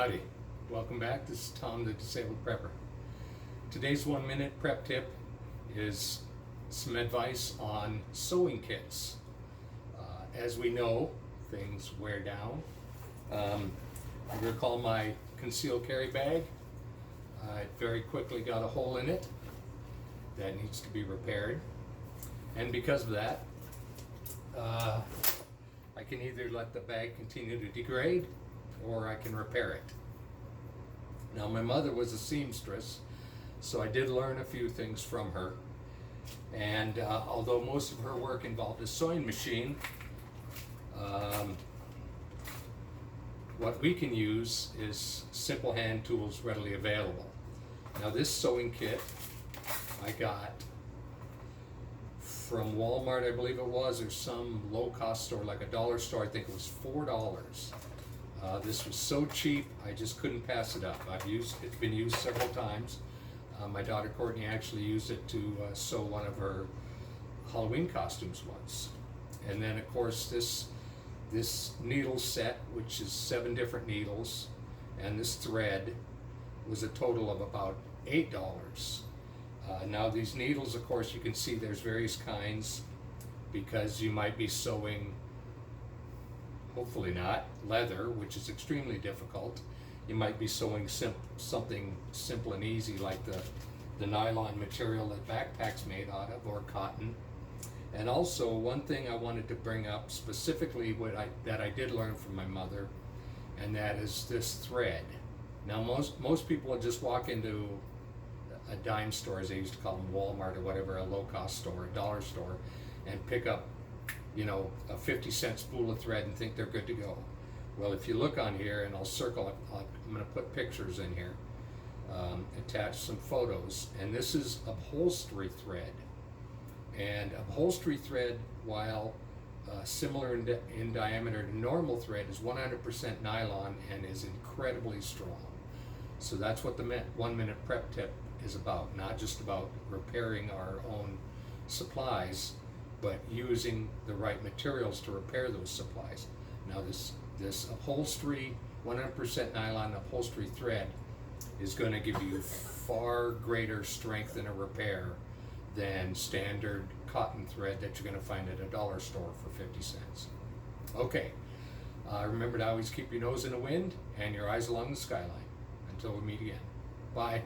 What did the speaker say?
Howdy, welcome back. This is Tom, the Disabled Prepper. Today's 1-minute prep tip is some advice on sewing kits. As we know, things wear down. You recall my concealed carry bag? It very quickly got a hole in it that needs to be repaired. And because of that, I can either let the bag continue to degrade or I can repair it. Now, my mother was a seamstress, so I did learn a few things from her. And although most of her work involved a sewing machine, what we can use is simple hand tools readily available. Now, this sewing kit I got from Walmart, I believe it was, or some low-cost store, like a dollar store. I think it was $4. This was so cheap, I just couldn't pass it up. It's been used several times. My daughter Courtney actually used it to sew one of her Halloween costumes once. And then, of course, this needle set, which is 7 different needles, and this thread was a total of about $8. Now, these needles, of course, you can see there's various kinds, because you might be sewing, hopefully not, leather, which is extremely difficult. You might be sewing something simple and easy like the nylon material that backpack's made out of, or cotton. And also, one thing I wanted to bring up specifically that I did learn from my mother, and that is this thread. Now, most people would just walk into a dime store, as they used to call them, Walmart or whatever, a low-cost store, a dollar store, and pick up, a 50-cent spool of thread and think they're good to go. Well, if you look on here, and I'll circle it, I'm going to put pictures in here, attach some photos, and this is upholstery thread. And upholstery thread, while similar in diameter to normal thread, is 100% nylon and is incredibly strong. So that's what the 1-minute prep tip is about, not just about repairing our own supplies, but using the right materials to repair those supplies. Now, this upholstery, 100% nylon upholstery thread is going to give you far greater strength in a repair than standard cotton thread that you're going to find at a dollar store for 50 cents. Okay, remember to always keep your nose in the wind and your eyes along the skyline. Until we meet again. Bye.